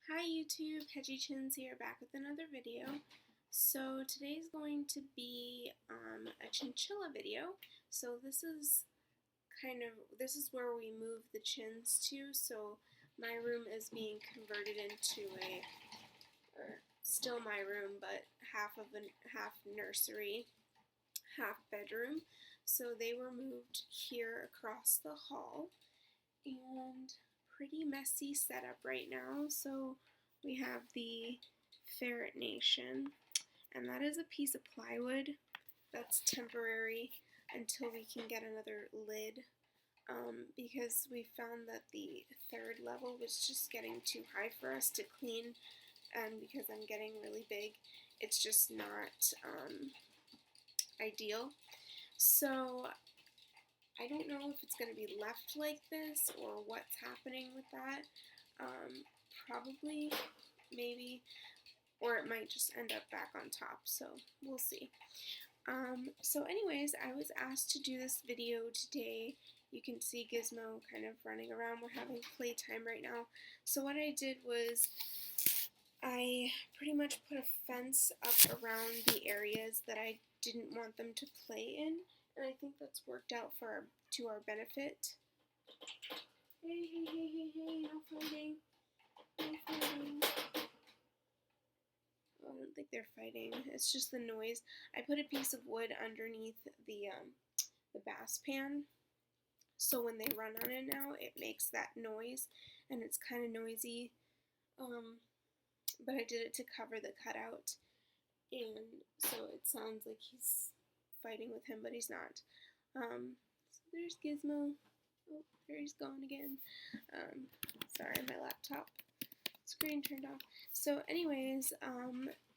Hi YouTube, Hedgy Chins here, back with another video. So today's going to be a chinchilla video. So this is where we move the chins to. So my room is being converted into or still my room, but half nursery, half bedroom. So they were moved here across the hall, and pretty messy setup right now. So we have the Ferret Nation, and that is a piece of plywood that's temporary until we can get another lid, because we found that the third level was just getting too high for us to clean, and because I'm getting really big, it's just not ideal. So I don't know if it's going to be left like this or what's happening with that. Probably, maybe, or it might just end up back on top, so we'll see. So anyways, I was asked to do this video today. You can see Gizmo kind of running around. We're having playtime right now. So what I did was I pretty much put a fence up around the areas that I didn't want them to play in, and I think that's worked out to our benefit. Hey, no fighting. No fighting. Oh, I don't think they're fighting. It's just the noise. I put a piece of wood underneath the bass pan, so when they run on it now, it makes that noise, and it's kind of noisy. But I did it to cover the cutout, and so it sounds like he's fighting with him, but he's not. So there's Gizmo. Oh, there he's gone again. Sorry, my laptop screen turned off. So anyways,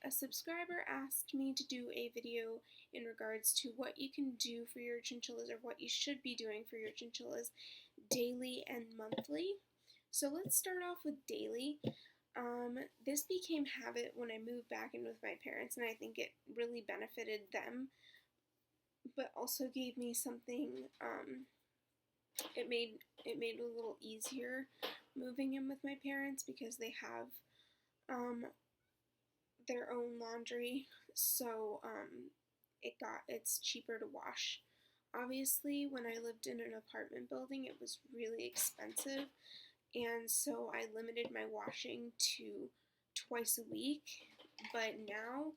a subscriber asked me to do a video in regards to what you can do for your chinchillas, or what you should be doing for your chinchillas daily and monthly. So let's start off with daily. This became habit when I moved back in with my parents, and I think it really benefited them, but also gave me something, it made it a little easier moving in with my parents, because they have their own laundry, so it's cheaper to wash. Obviously, when I lived in an apartment building, it was really expensive, and so I limited my washing to twice a week. But now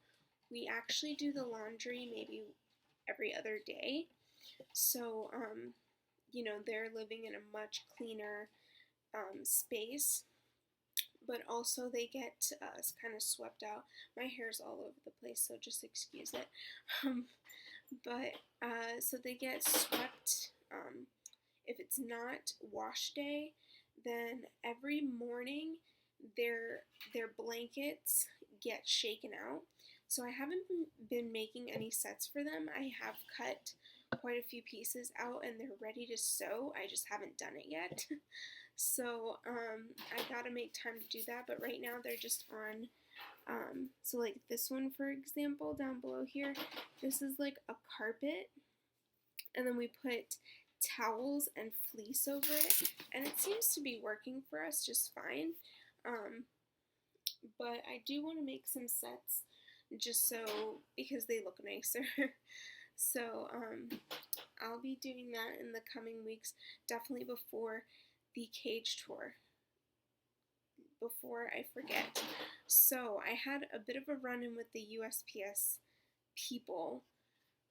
we actually do the laundry maybe every other day. So they're living in a much cleaner space, but also they get kind of swept out. My hair's all over the place, so just excuse it. So they get swept. If it's not wash day, then every morning their blankets get shaken out. So I haven't been making any sets for them. I have cut quite a few pieces out, and they're ready to sew. I just haven't done it yet. So I gotta make time to do that, but right now they're just on, so like this one, for example, down below here, this is like a carpet, and then we put towels and fleece over it, and it seems to be working for us just fine. But I do want to make some sets, just so, because they look nicer. So I'll be doing that in the coming weeks, definitely before the cage tour, before I forget. So I had a bit of a run-in with the USPS people.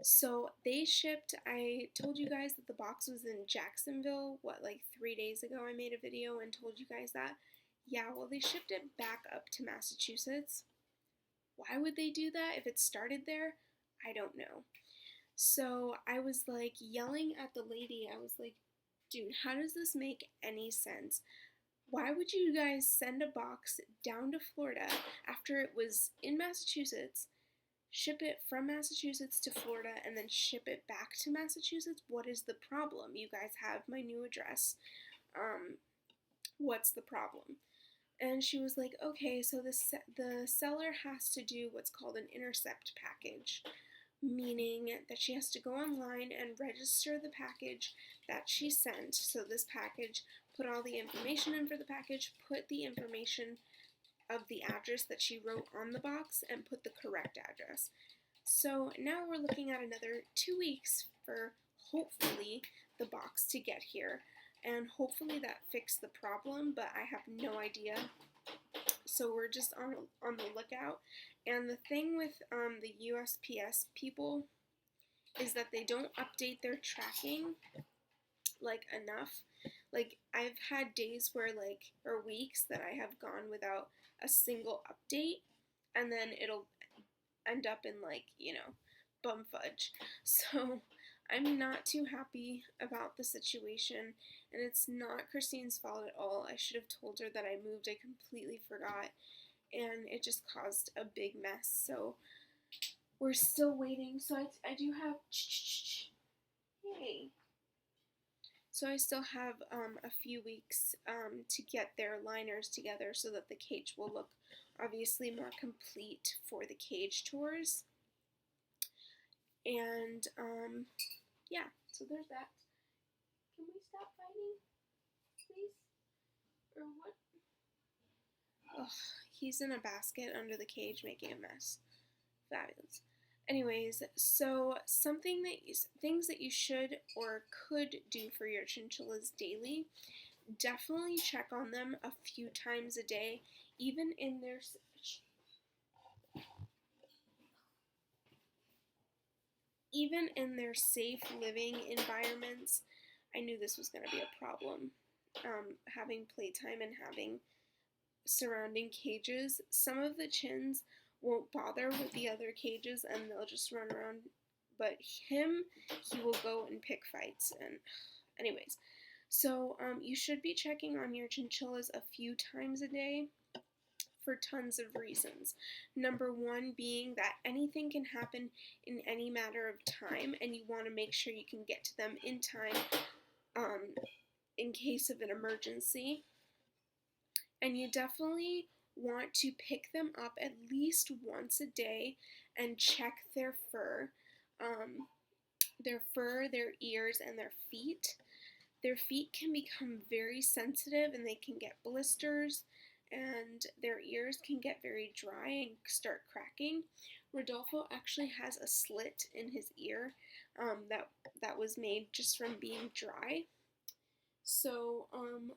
So they shipped, I told you guys that the box was in Jacksonville, like 3 days ago I made a video and told you guys that? Yeah, well, they shipped it back up to Massachusetts. Why would they do that if it started there? I don't know. So I was like yelling at the lady. I was like, dude, how does this make any sense? Why would you guys send a box down to Florida after it was in Massachusetts, ship it from Massachusetts to Florida, and then ship it back to Massachusetts? What is the problem? You guys have my new address. What's the problem? And she was like, okay, so the seller has to do what's called an intercept package, meaning that she has to go online and register the package that she sent. So this package, put all the information in for the package, put the information of the address that she wrote on the box and put the correct address. So now we're looking at another 2 weeks for hopefully the box to get here, and hopefully that fixed the problem, but I have no idea. So we're just on the lookout. And the thing with the USPS people is that they don't update their tracking like enough. Like, I've had days where or weeks that I have gone without a single update, and then it'll end up in bum fudge. So I'm not too happy about the situation, and it's not Christine's fault at all. I should have told her that I moved. I completely forgot, and it just caused a big mess. So we're still waiting. So I do have hey. So I still have a few weeks to get their liners together so that the cage will look obviously more complete for the cage tours. And yeah, so there's that. Can we stop fighting, please? Or what? Ugh, he's in a basket under the cage making a mess. Fabulous. Anyways, so things that you should or could do for your chinchillas daily. Definitely check on them a few times a day, even in their safe living environments. I knew this was going to be a problem. Having playtime and having surrounding cages. Some of the chins won't bother with the other cages and they'll just run around, but he will go and pick fights. And anyways, so you should be checking on your chinchillas a few times a day for tons of reasons. Number one being that anything can happen in any matter of time, and you want to make sure you can get to them in time in case of an emergency. And you definitely want to pick them up at least once a day and check their fur, their ears, and their feet. Their feet can become very sensitive and they can get blisters, and their ears can get very dry and start cracking. Rodolfo actually has a slit in his ear that was made just from being dry. So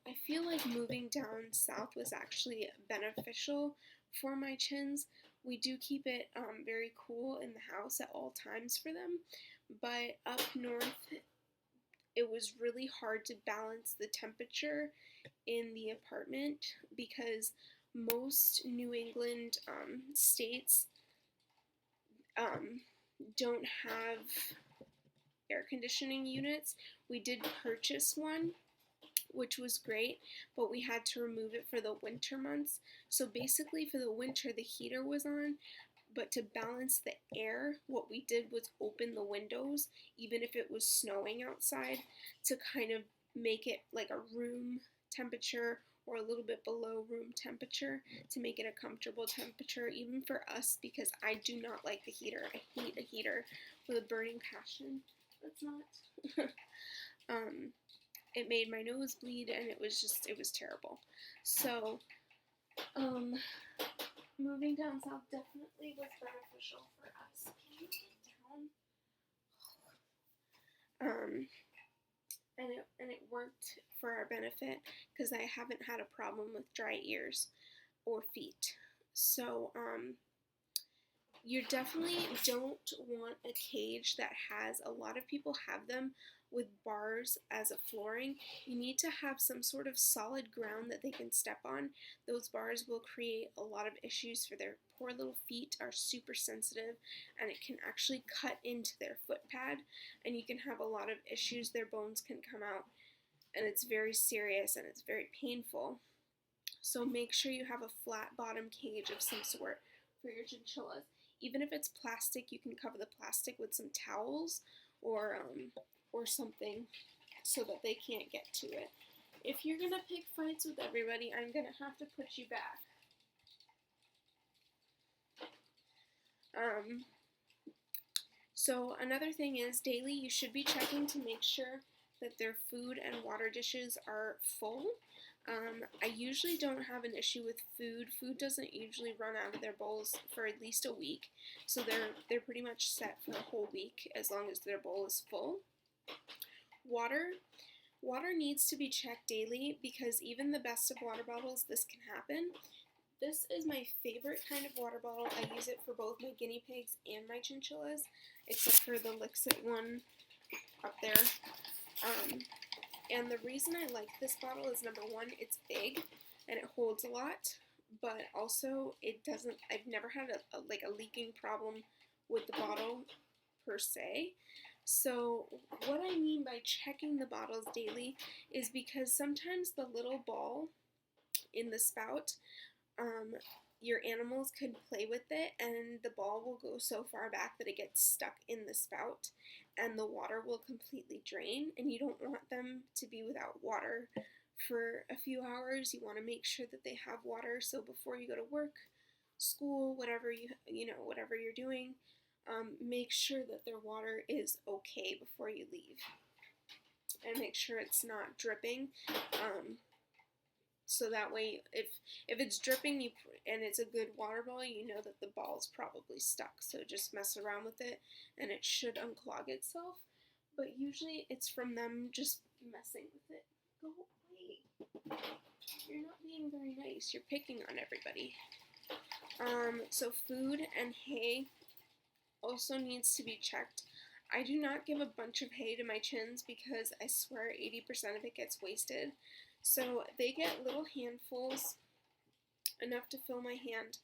I feel like moving down south was actually beneficial for my chins. We do keep it very cool in the house at all times for them, but up north it was really hard to balance the temperature in the apartment because most New England states don't have air conditioning units. We did purchase one, which was great, but we had to remove it for the winter months. So basically for the winter the heater was on, but to balance the air, what we did was open the windows, even if it was snowing outside, to kind of make it like a room temperature or a little bit below room temperature to make it a comfortable temperature, even for us, because I do not like the heater. I hate a heater with a burning passion. That's not. It made my nose bleed, and it was terrible. So, moving down south definitely was beneficial for us. Can you get down? And it worked for our benefit because I haven't had a problem with dry ears or feet. So, you definitely don't want a cage that has, a lot of people have them with bars as a flooring. You need to have some sort of solid ground that they can step on. Those bars will create a lot of issues for their poor little feet, are super sensitive, and it can actually cut into their foot pad, and you can have a lot of issues. Their bones can come out, and it's very serious and it's very painful. So make sure you have a flat bottom cage of some sort for your chinchillas. Even if it's plastic, you can cover the plastic with some towels or something so that they can't get to it. If you're gonna pick fights with everybody, I'm gonna have to put you back. So another thing is daily you should be checking to make sure that their food and water dishes are full. I usually don't have an issue with food. Food doesn't usually run out of their bowls for at least a week, so they're pretty much set for a whole week as long as their bowl is full. Water. Water needs to be checked daily because even the best of water bottles, this can happen. This is my favorite kind of water bottle. I use it for both my guinea pigs and my chinchillas, except for the Lixit one up there. And the reason I like this bottle is, number one, it's big and it holds a lot, but also it doesn't, I've never had a leaking problem with the bottle per se. So what I mean by checking the bottles daily is because sometimes the little ball in the spout, your animals could play with it and the ball will go so far back that it gets stuck in the spout and the water will completely drain, and you don't want them to be without water for a few hours. You want to make sure that they have water, so before you go to work, school, whatever whatever you're doing, make sure that their water is okay before you leave, and make sure it's not dripping. So that way, if it's dripping and it's a good water ball, you know that the ball's probably stuck. So just mess around with it, and it should unclog itself. But usually it's from them just messing with it. Go away. You're not being very nice. You're picking on everybody. So food and hay also needs to be checked. I do not give a bunch of hay to my chins because I swear 80% of it gets wasted. So they get little handfuls, enough to fill my hand,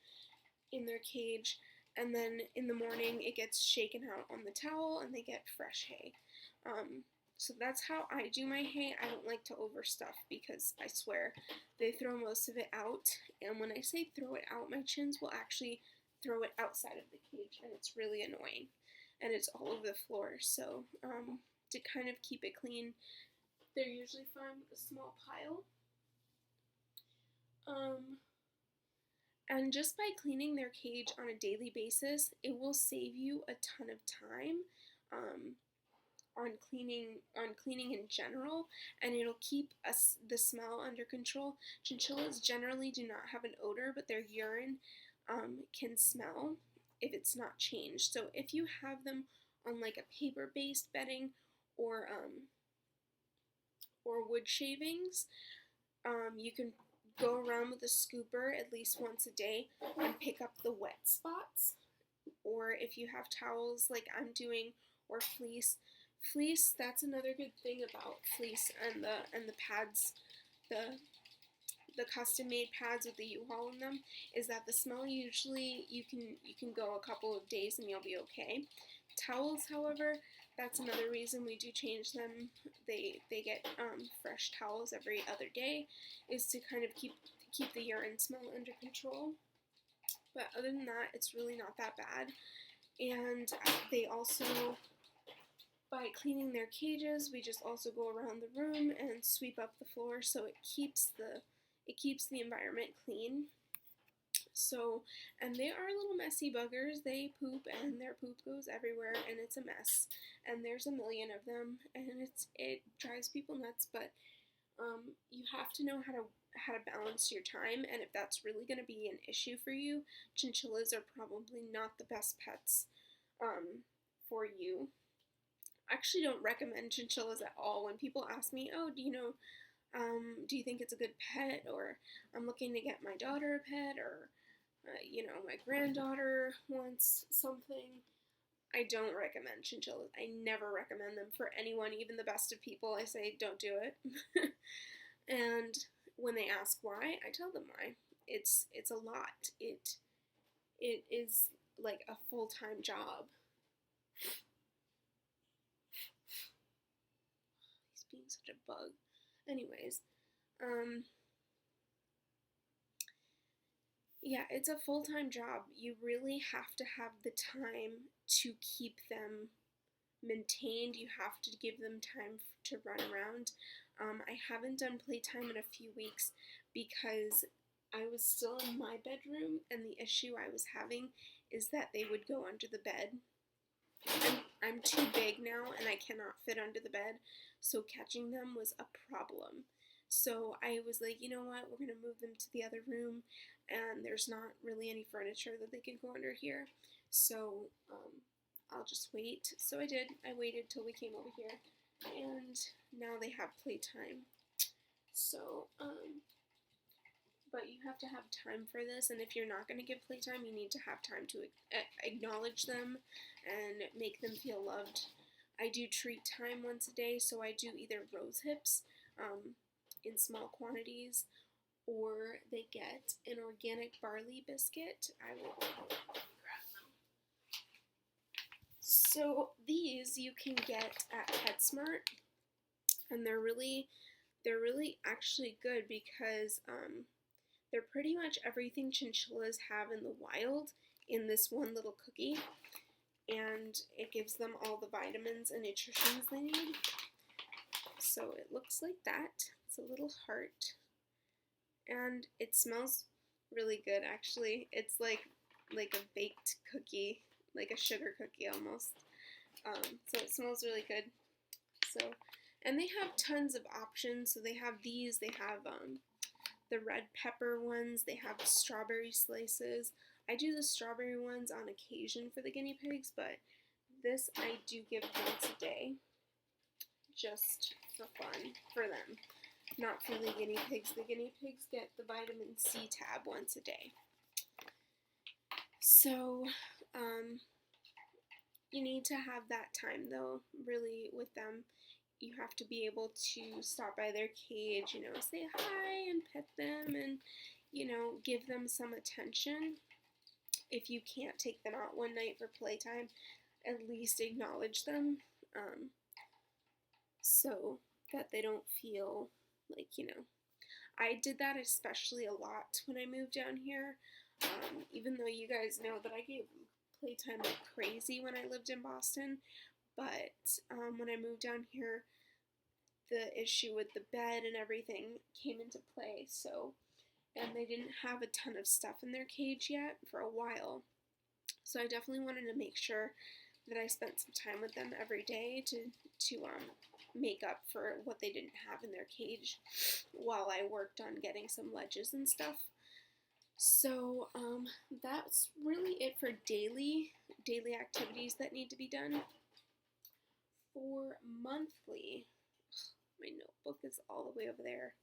in their cage, and then in the morning it gets shaken out on the towel and they get fresh hay. So that's how I do my hay. I don't like to overstuff because I swear they throw most of it out, and when I say throw it out, my chins will actually throw it outside of the cage, and it's really annoying, and it's all over the floor. So to kind of keep it clean, they're usually from a small pile. And just by cleaning their cage on a daily basis, it will save you a ton of time on cleaning in general, and it'll keep the smell under control. Chinchillas generally do not have an odor, but their urine can smell if it's not changed. So if you have them on like a paper-based bedding or wood shavings, you can go around with a scooper at least once a day and pick up the wet spots. Or if you have towels like I'm doing, or fleece, that's another good thing about fleece and the pads, the custom made pads with the U-Haul in them, is that the smell usually you can go a couple of days and you'll be okay. Towels, however, that's another reason we do change them. They get fresh towels every other day, is to kind of keep the urine smell under control. But other than that, it's really not that bad. And they also, by cleaning their cages, we just also go around the room and sweep up the floor, so it keeps the environment clean. So, and they are little messy buggers. They poop, and their poop goes everywhere, and it's a mess. And there's a million of them, and it drives people nuts. But you have to know how to balance your time, and if that's really going to be an issue for you, chinchillas are probably not the best pets for you. I actually don't recommend chinchillas at all. When people ask me, oh, do you think it's a good pet, or I'm looking to get my daughter a pet, or my granddaughter wants something, I don't recommend chinchillas. I never recommend them for anyone, even the best of people. I say, don't do it. And when they ask why, I tell them why. It's a lot. It is like a full-time job. He's being such a bug. Anyways, yeah, it's a full-time job. You really have to have the time to keep them maintained. You have to give them time to run around. I haven't done playtime in a few weeks because I was still in my bedroom, and the issue I was having is that they would go under the bed. I'm too big now, and I cannot fit under the bed, so catching them was a problem. So I was like, you know what, we're going to move them to the other room, and there's not really any furniture that they can go under here. So I'll just wait. So I did. I waited till we came over here, and now they have playtime. So, but you have to have time for this, and if you're not going to give playtime, you need to have time to acknowledge them and make them feel loved. I do treat time once a day, so I do either rose hips in small quantities, or they get an organic barley biscuit. I will grab them. So these you can get at PetSmart, and they're really actually good because they're pretty much everything chinchillas have in the wild in this one little cookie, and it gives them all the vitamins and nutritions they need. So it looks like that. It's a little heart, and it smells really good actually. It's like a baked cookie, like a sugar cookie almost. So it smells really good. So, and they have tons of options. So they have these, they have the red pepper ones, they have strawberry slices. I do the strawberry ones on occasion for the guinea pigs, but this I do give once a day, just for fun, for them, not for the guinea pigs. The guinea pigs get the vitamin C tab once a day. So, you need to have that time though, really, with them. You have to be able to stop by their cage, you know, say hi and pet them and, you know, give them some attention. If you can't take them out one night for playtime, at least acknowledge them, so that they don't feel like, you know. I did that especially a lot when I moved down here, even though you guys know that I gave playtime like crazy when I lived in Boston. But when I moved down here, the issue with the bed and everything came into play. So, and they didn't have a ton of stuff in their cage yet for a while. So I definitely wanted to make sure that I spent some time with them every day to make up for what they didn't have in their cage while I worked on getting some ledges and stuff. So that's really it for daily activities that need to be done. For monthly, my notebook is all the way over there.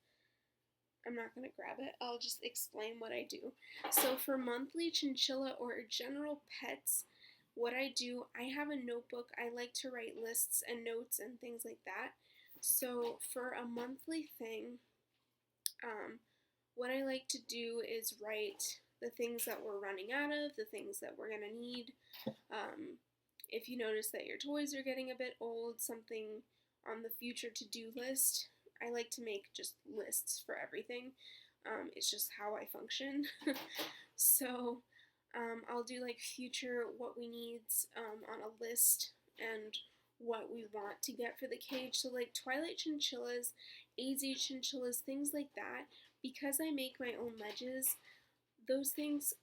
I'm not going to grab it. I'll just explain what I do. So for monthly chinchilla or general pets, what I do, I have a notebook. I like to write lists and notes and things like that. So for a monthly thing, what I like to do is write the things that we're running out of, the things that we're going to need. If you notice that your toys are getting a bit old, something on the future to-do list, I like to make just lists for everything. It's just how I function. So I'll do like future what we need on a list and what we want to get for the cage. So like Twilight chinchillas, AZ chinchillas, things like that. Because I make my own ledges, those things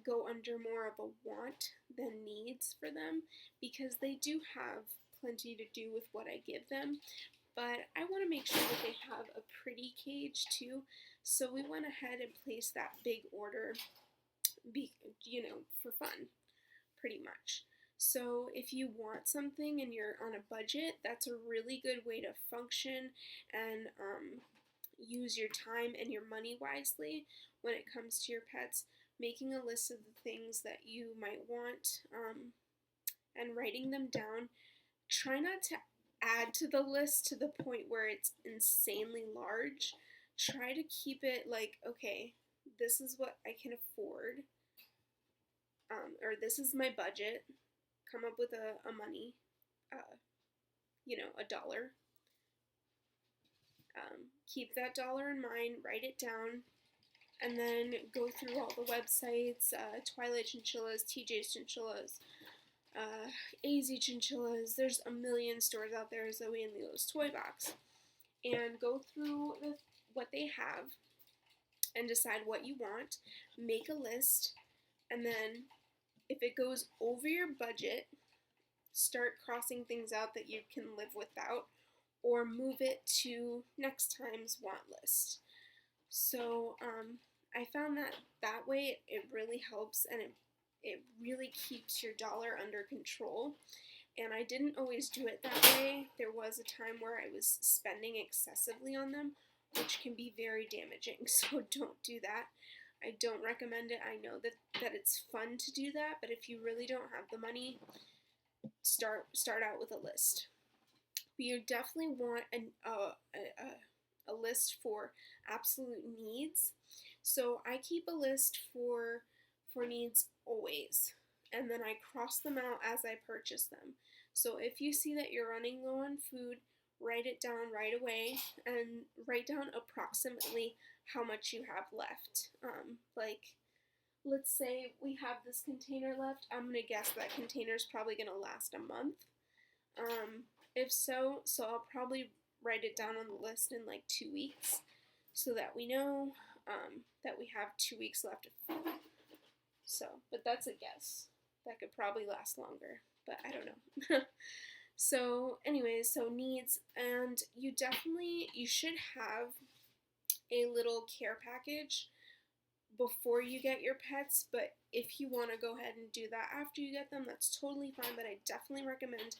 go under more of a want than needs for them, because they do have plenty to do with what I give them. But I want to make sure that they have a pretty cage too, so we went ahead and placed that big order, for fun, pretty much. So if you want something and you're on a budget, that's a really good way to function and use your time and your money wisely when it comes to your pets. Making a list of the things that you might want and writing them down. Try not to add to the list to the point where it's insanely large. Try to keep it like, okay, this is what I can afford, or this is my budget. Come up with a money, a dollar. Keep that dollar in mind, write it down, and then go through all the websites, Twilight chinchillas, TJ's chinchillas, AZ chinchillas. There's a million stores out there, Zoe and Leo's Toy Box, and go through what they have and decide what you want. Make a list, and then if it goes over your budget, start crossing things out that you can live without, or move it to next time's want list. So I found that that way it really helps, and it really keeps your dollar under control. And I didn't always do it that way. There was a time where I was spending excessively on them, which can be very damaging, so don't do that. I don't recommend it. I know that it's fun to do that, but if you really don't have the money, start out with a list. But you definitely want a list for absolute needs. So I keep a list for needs always, and then I cross them out as I purchase them. So if you see that you're running low on food, write it down right away and write down approximately how much you have left. Like, let's say we have this container left. I'm gonna guess that container is probably gonna last a month. If so, I'll probably write it down on the list in like 2 weeks, so that we know that we have 2 weeks left of food. So, but that's a guess. That could probably last longer, but I don't know. So anyways, so needs, and you should have a little care package before you get your pets, but if you want to go ahead and do that after you get them, that's totally fine, but I definitely recommend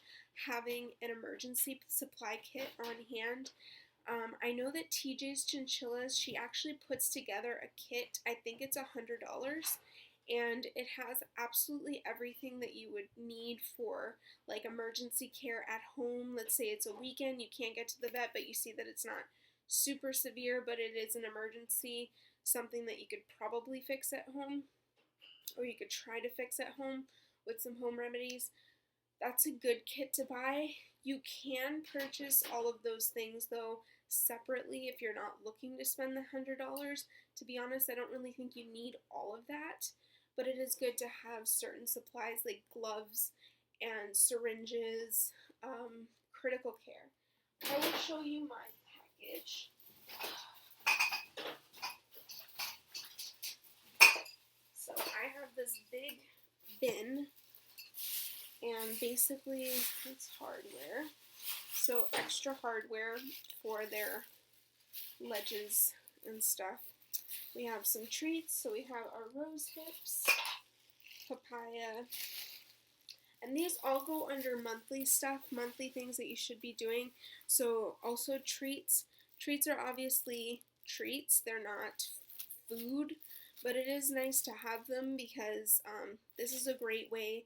having an emergency supply kit on hand. I know that TJ's Chinchillas, she actually puts together a kit. I think it's $100, and it has absolutely everything that you would need for like emergency care at home. Let's say it's a weekend, you can't get to the vet, but you see that it's not super severe, but it is an emergency, something that you could probably fix at home, or you could try to fix at home with some home remedies. That's a good kit to buy. You can purchase all of those things though separately if you're not looking to spend the $100. To be honest, I don't really think you need all of that, but it is good to have certain supplies like gloves and syringes, critical care. I will show you my package. So I have this big bin, and basically it's hardware. So extra hardware for their ledges and stuff. We have some treats, so we have our rose hips, papaya, and these all go under monthly stuff, monthly things that you should be doing. So also treats. Treats are obviously treats, they're not food, but it is nice to have them because this is a great way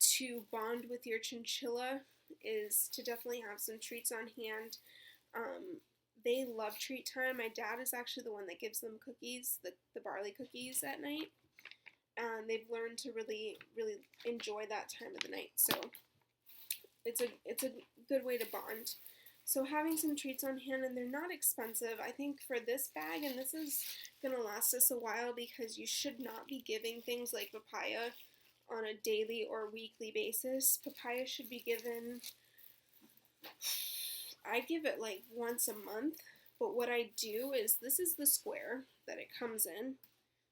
to bond with your chinchilla, is to definitely have some treats on hand. They love treat time. My dad is actually the one that gives them cookies, the barley cookies at night. And they've learned to really, really enjoy that time of the night. So it's a good way to bond. So having some treats on hand, and they're not expensive. I think for this bag, and this is going to last us a while because you should not be giving things like papaya on a daily or weekly basis. Papaya should be given, I give it like once a month, but what I do is, this is the square that it comes in,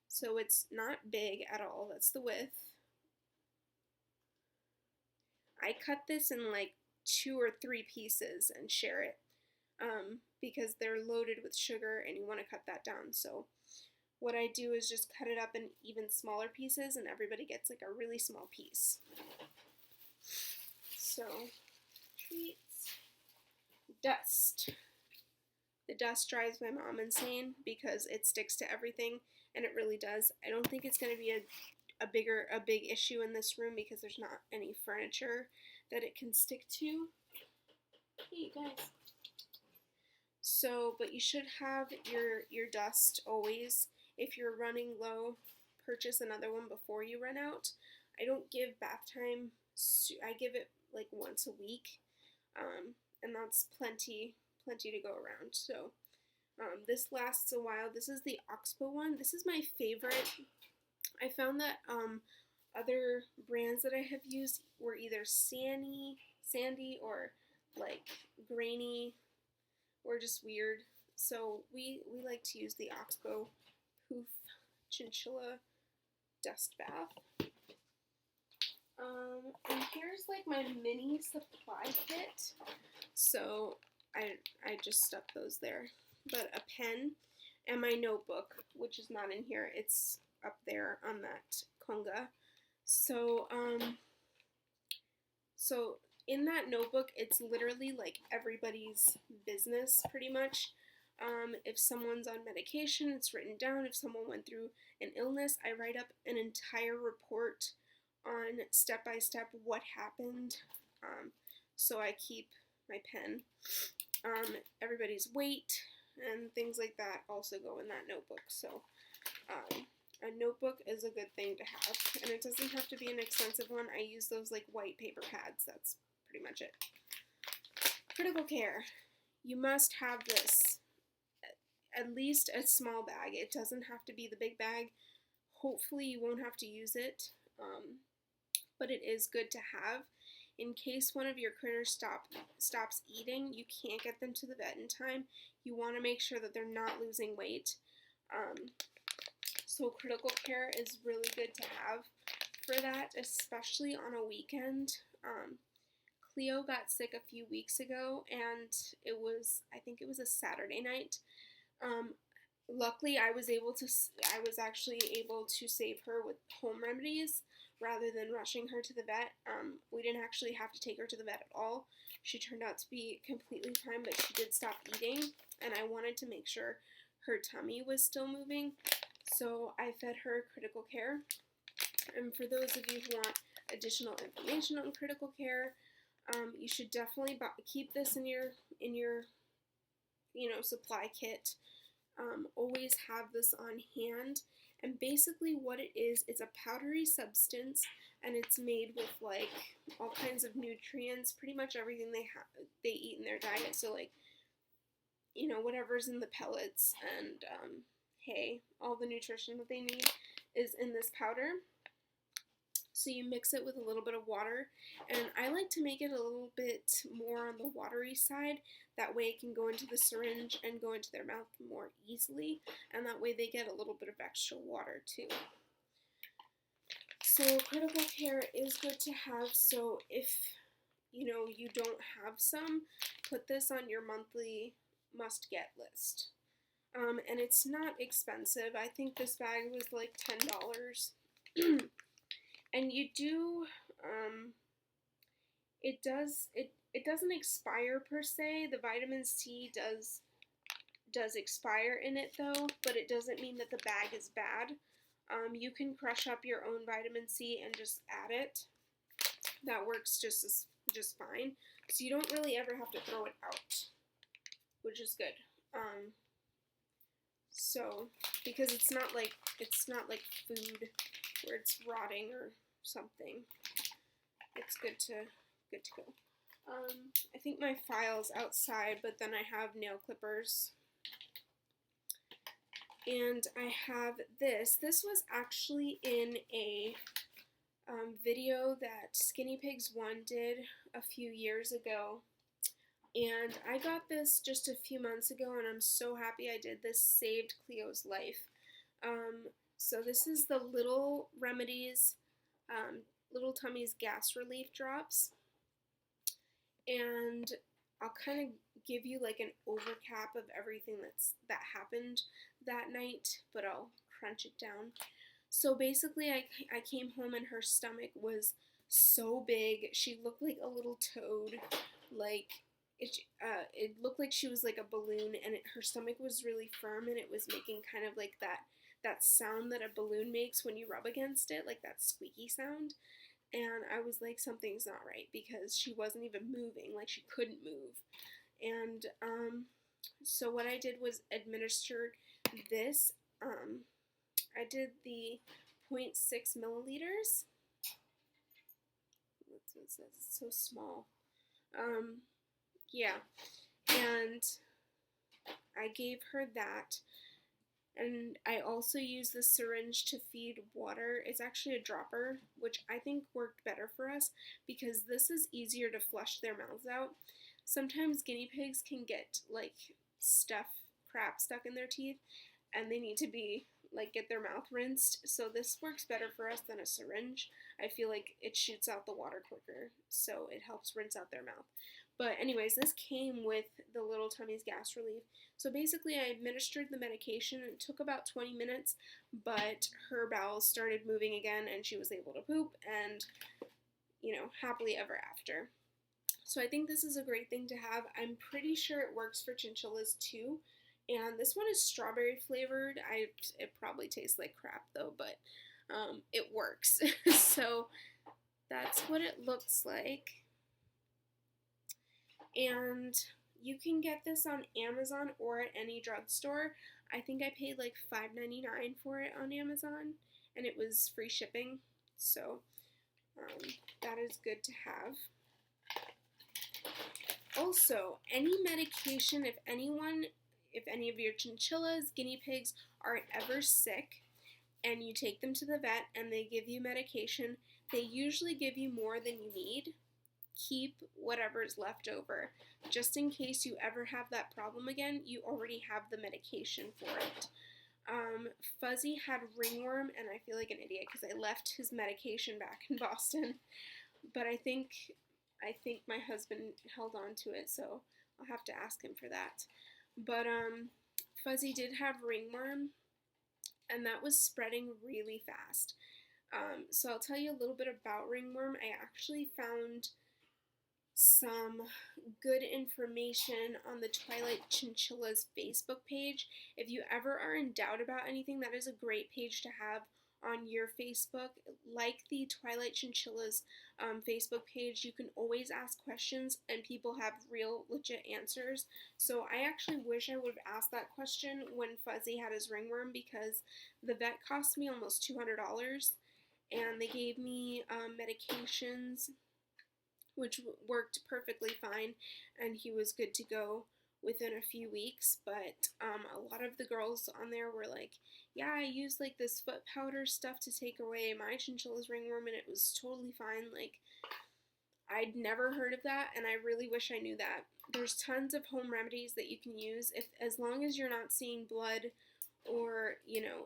so it's not big at all, that's the width. I cut this in like 2 or 3 pieces and share it, because they're loaded with sugar and you want to cut that down. So what I do is just cut it up in even smaller pieces, and everybody gets like a really small piece. So, treats. Dust. The dust drives my mom insane because it sticks to everything, and it really does. I don't think it's going to be a big issue in this room because there's not any furniture that it can stick to. Hey guys. So, but you should have your dust always. If you're running low, purchase another one before you run out. I don't give bath time. I give it like once a week, and that's plenty to go around. So this lasts a while. This is the Oxbow one. This is my favorite. I found that other brands that I have used were either sandy or like grainy or just weird. So we like to use the Oxbow Poof Chinchilla Dust Bath. And here's like my mini supply kit. So I just stuck those there. But a pen and my notebook, which is not in here, it's up there on that conga. So so in that notebook, it's literally like everybody's business pretty much. If someone's on medication, it's written down. If someone went through an illness, I write up an entire report on step by step what happened. So I keep my pen. Everybody's weight and things like that also go in that notebook. So a notebook is a good thing to have, and it doesn't have to be an expensive one. I use those like white paper pads. That's pretty much it. Critical care. You must have this. At least a small bag. It doesn't have to be the big bag. Hopefully you won't have to use it, but it is good to have. In case one of your critters stops eating, you can't get them to the vet in time. You want to make sure that they're not losing weight. So critical care is really good to have for that, especially on a weekend. Cleo got sick a few weeks ago, and I think it was a Saturday night. Luckily, I was actually able to save her with home remedies rather than rushing her to the vet. We didn't actually have to take her to the vet at all. She turned out to be completely fine, but she did stop eating, and I wanted to make sure her tummy was still moving. So I fed her critical care. And for those of you who want additional information on critical care, you should definitely keep this in your supply kit. Always have this on hand. And basically what it is, it's a powdery substance, and it's made with like all kinds of nutrients, pretty much everything they eat in their diet. So like, whatever's in the pellets and hay, all the nutrition that they need is in this powder. So you mix it with a little bit of water, and I like to make it a little bit more on the watery side. That way it can go into the syringe and go into their mouth more easily, and that way they get a little bit of extra water too. So critical care is good to have. So if you don't have some, put this on your monthly must-get list. And it's not expensive. I think this bag was like $10. And you do, it doesn't expire per se. The vitamin C does expire in it though, but it doesn't mean that the bag is bad. You can crush up your own vitamin C and just add it. That works just fine. So you don't really ever have to throw it out, which is good. So because it's not like food where it's rotting or something. It's good to go. I think my file's outside, but then I have nail clippers. And I have this. This was actually in a video that Skinny Pigs 1 did a few years ago. And I got this just a few months ago, and I'm so happy I did. This saved Cleo's life. So this is the Little Remedies, Little Tummy's Gas Relief Drops. And I'll kind of give you like an overcap of everything that happened that night, but I'll crunch it down. So basically I came home and her stomach was so big. She looked like a little toad. Like it looked like she was like a balloon, and her stomach was really firm, and it was making kind of like that sound that a balloon makes when you rub against it, like that squeaky sound. And I was like, something's not right, because she wasn't even moving, like she couldn't move. And so what I did was administer this. I did the 0.6 milliliters. It's so small. Yeah, and I gave her that. And I also use the syringe to feed water. It's actually a dropper, which I think worked better for us because this is easier to flush their mouths out. Sometimes guinea pigs can get like crap stuck in their teeth, and they need to be get their mouth rinsed. So this works better for us than a syringe. I feel like it shoots out the water quicker, so it helps rinse out their mouth. But anyways, this came with the Little Tummy's gas relief. So basically I administered the medication. It took about 20 minutes, but her bowels started moving again and she was able to poop and, happily ever after. So I think this is a great thing to have. I'm pretty sure it works for chinchillas too. And this one is strawberry flavored. It probably tastes like crap though, but it works. So that's what it looks like. And you can get this on Amazon or at any drugstore. I think I paid like $5.99 for it on Amazon, and it was free shipping. So that is good to have. Also, any medication, if any of your chinchillas, guinea pigs are ever sick and you take them to the vet and they give you medication, they usually give you more than you need. Keep whatever is left over. Just in case you ever have that problem again, you already have the medication for it. Fuzzy had ringworm, and I feel like an idiot because I left his medication back in Boston. But I think my husband held on to it, so I'll have to ask him for that. But Fuzzy did have ringworm, and that was spreading really fast. So I'll tell you a little bit about ringworm. I actually found some good information on the Twilight Chinchillas Facebook page. If you ever are in doubt about anything, that is a great page to have on your Facebook. Like the Twilight Chinchillas Facebook page, you can always ask questions and people have real legit answers. So I actually wish I would have asked that question when Fuzzy had his ringworm, because the vet cost me almost $200 and they gave me medications which worked perfectly fine, and he was good to go within a few weeks. But a lot of the girls on there were like, yeah, I used like this foot powder stuff to take away my chinchilla's ringworm and it was totally fine. Like, I'd never heard of that, and I really wish I knew that. There's tons of home remedies that you can use as long as you're not seeing blood, or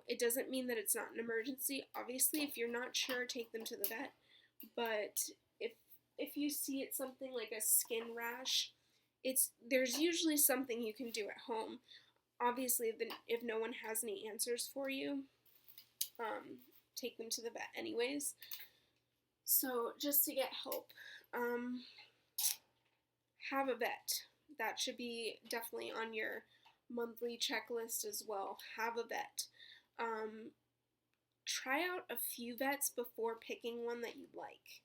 it doesn't mean that it's not an emergency. Obviously, if you're not sure, take them to the vet. But if you see it's something like a skin rash, there's usually something you can do at home. Obviously, if no one has any answers for you, take them to the vet anyways. So just to get help, have a vet. That should be definitely on your monthly checklist as well. Have a vet. Try out a few vets before picking one that you like.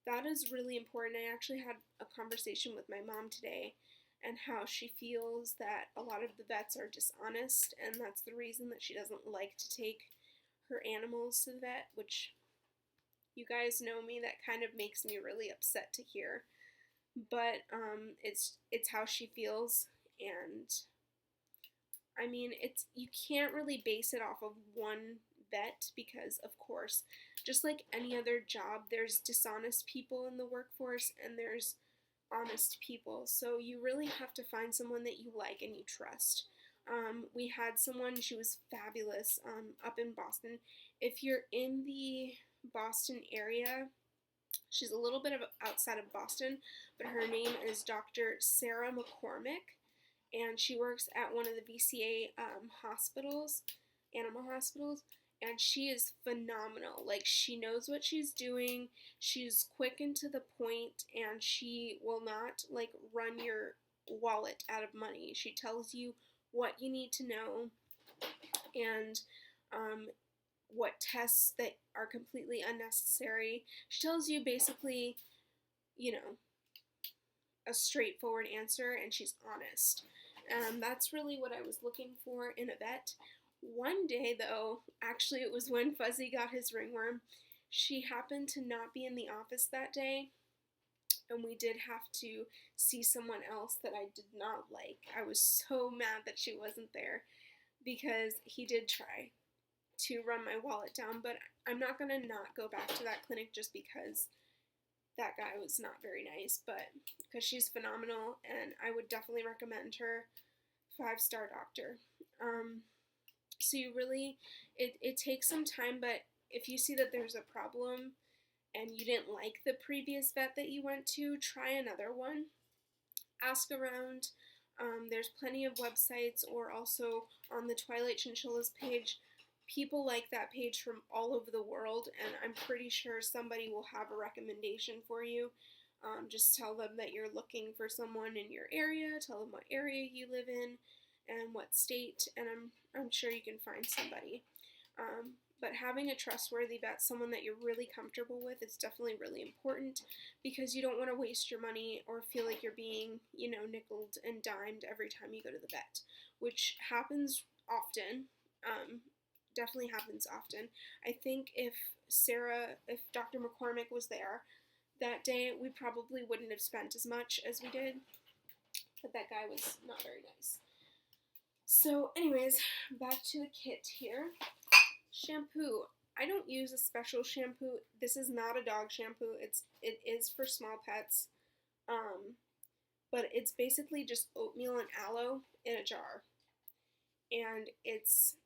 That is really important. I actually had a conversation with my mom today and how she feels that a lot of the vets are dishonest, and that's the reason that she doesn't like to take her animals to the vet, which, you guys know me, that kind of makes me really upset to hear. But it's how she feels, and I mean, you can't really base it off of one vet, because of course, just like any other job, there's dishonest people in the workforce and there's honest people. So you really have to find someone that you like and you trust. We had someone, she was fabulous, up in Boston. If you're in the Boston area, she's a little bit outside of Boston, but her name is Dr. Sarah McCormick, and she works at one of the VCA hospitals, animal hospitals, and she is phenomenal. Like, she knows what she's doing, she's quick and to the point, and she will not, like, run your wallet out of money. She tells you what you need to know, and what tests that are completely unnecessary. She tells you basically, a straightforward answer, and she's honest. That's really what I was looking for in a vet. One day, though, actually it was when Fuzzy got his ringworm, she happened to not be in the office that day, and we did have to see someone else that I did not like. I was so mad that she wasn't there, because he did try to run my wallet down, but I'm not going to not go back to that clinic just because that guy was not very nice, but because she's phenomenal, and I would definitely recommend her. 5-star doctor. So you really, it takes some time, but if you see that there's a problem and you didn't like the previous vet that you went to, try another one. ask around. There's plenty of websites, or also on the Twilight Chinchillas page. People like that page from all over the world, and I'm pretty sure somebody will have a recommendation for you. Just tell them that you're looking for someone in your area, tell them what area you live in and what state, and I'm sure you can find somebody. But having a trustworthy vet, someone that you're really comfortable with, is definitely really important, because you don't want to waste your money or feel like you're being, nickeled and dimed every time you go to the vet, which happens often. Definitely happens often. I think if Dr. McCormick was there that day, we probably wouldn't have spent as much as we did, but that guy was not very nice. So anyways, back to the kit here. Shampoo. I don't use a special shampoo. This is not a dog shampoo. It is for small pets. But it's basically just oatmeal and aloe in a jar. And it's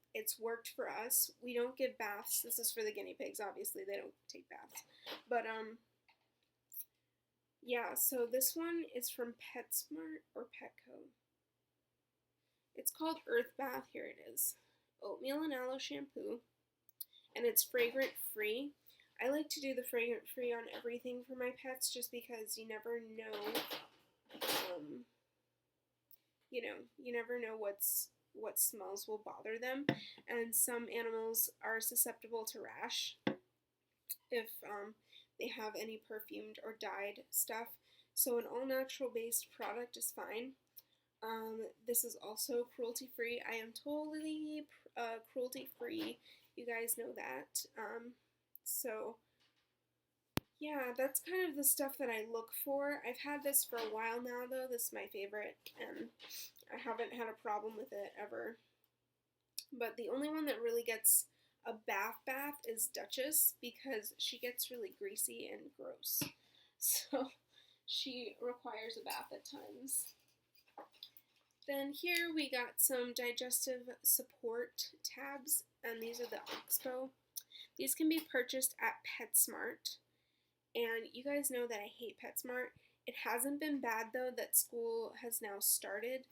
worked for us. We don't give baths. This is for the guinea pigs, obviously. They don't take baths. But yeah, so this one is from PetSmart or Petco. It's called Earth Bath. Here it is. Oatmeal and aloe shampoo. And it's fragrant free. I like to do the fragrant free on everything for my pets, just because you never know, you never know what smells will bother them, and some animals are susceptible to rash if they have any perfumed or dyed stuff. So an all-natural based product is fine. This is also cruelty free. I am totally cruelty free. You guys know that. So yeah, that's kind of the stuff that I look for. I've had this for a while now, though. This is my favorite, and I haven't had a problem with it ever. But the only one that really gets a bath is Duchess, because she gets really greasy and gross. So she requires a bath at times. Then here we got some digestive support tabs, and these are the Oxbow. These can be purchased at PetSmart, and you guys know that I hate PetSmart. It hasn't been bad, though, that school has now started.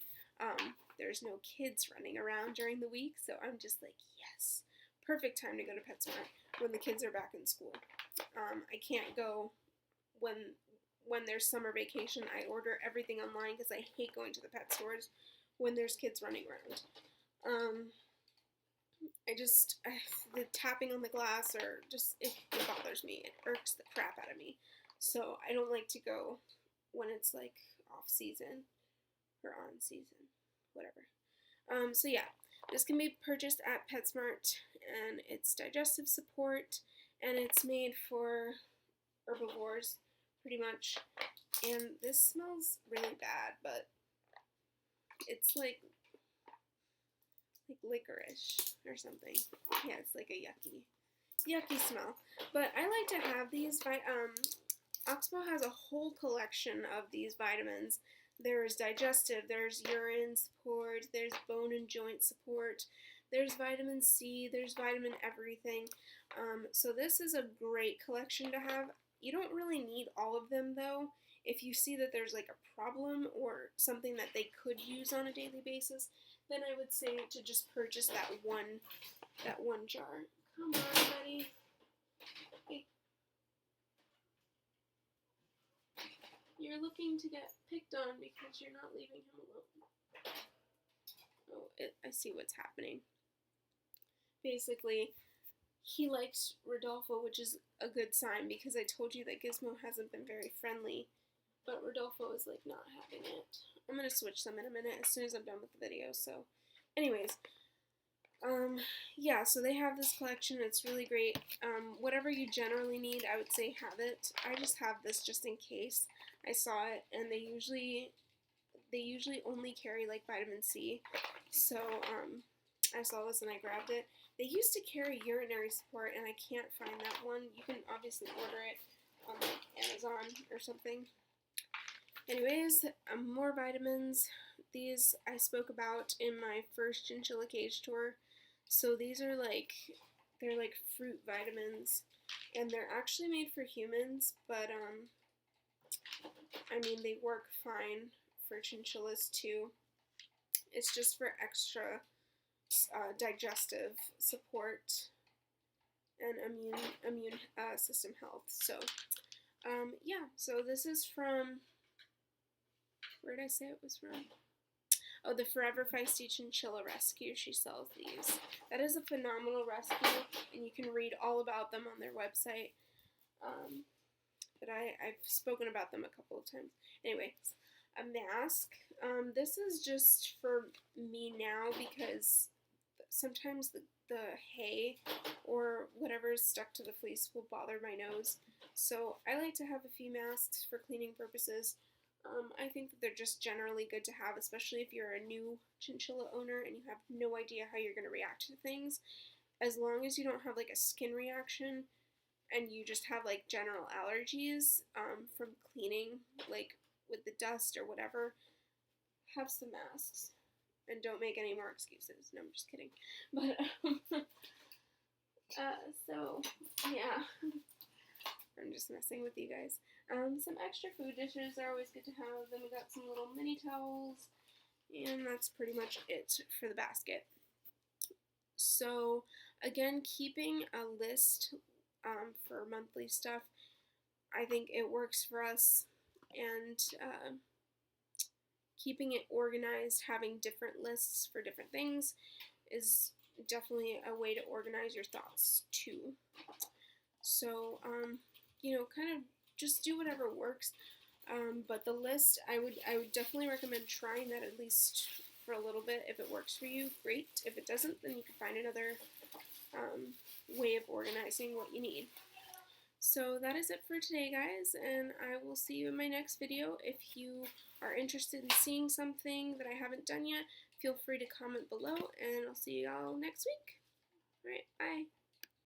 There's no kids running around during the week, so I'm just like, yes, perfect time to go to PetSmart when the kids are back in school. I can't go when there's summer vacation. I order everything online because I hate going to the pet stores when there's kids running around. The tapping on the glass, or just, it bothers me. It irks the crap out of me. So I don't like to go when it's like off season or on season, whatever. So yeah, this can be purchased at PetSmart, and it's digestive support, and it's made for herbivores, pretty much. And this smells really bad, but it's like licorice or something. Yeah, it's like a yucky smell. But I like to have these. Oxbow has a whole collection of these vitamins. There's digestive, there's urine support, there's bone and joint support, there's vitamin C, there's vitamin everything. So this is a great collection to have. You don't really need all of them, though. If you see that there's like a problem or something that they could use on a daily basis, then I would say to just purchase that one jar. Come on, buddy. Hey. You're looking to get picked on because you're not leaving him alone. Oh, I see what's happening. Basically, he likes Rodolfo, which is a good sign, because I told you that Gizmo hasn't been very friendly, but Rodolfo is like not having it. I'm going to switch them in a minute as soon as I'm done with the video. So anyways, yeah, so they have this collection. It's really great. Whatever you generally need, I would say have it. I just have this just in case. I saw it, and they usually only carry like vitamin C. So I saw this and I grabbed it. They used to carry urinary support, and I can't find that one. You can obviously order it on like Amazon or something. Anyways, more vitamins. These I spoke about in my first Chinchilla cage tour. So these are they're like fruit vitamins, and they're actually made for humans, but I mean, they work fine for chinchillas too. It's just for extra digestive support and immune system health. So yeah, so this is from, where did I say it was from? Oh, the Forever Feisty Chinchilla Rescue. She sells these. That is a phenomenal rescue, and you can read all about them on their website. But I've spoken about them a couple of times. Anyway, a mask. This is just for me now because sometimes the hay or whatever is stuck to the fleece will bother my nose. So I like to have a few masks for cleaning purposes. I think that they're just generally good to have, especially if you're a new chinchilla owner and you have no idea how you're going to react to things. As long as you don't have like a skin reaction and you just have like general allergies from cleaning, like with the dust or whatever, have some masks. And don't make any more excuses. No, I'm just kidding. But, so, yeah. I'm just messing with you guys. Some extra food dishes are always good to have. Then we got some little mini towels. And that's pretty much it for the basket. So, again, keeping a list for monthly stuff, I think it works for us. And keeping it organized, having different lists for different things is definitely a way to organize your thoughts too. So, you know, kind of just do whatever works. But the list, I would definitely recommend trying that at least for a little bit. If it works for you, great. If it doesn't, then you can find another way of organizing what you need. So that is it for today, guys, and I will see you in my next video. If you are interested in seeing something that I haven't done yet, feel free to comment below, and I'll see you all next week. All right, bye.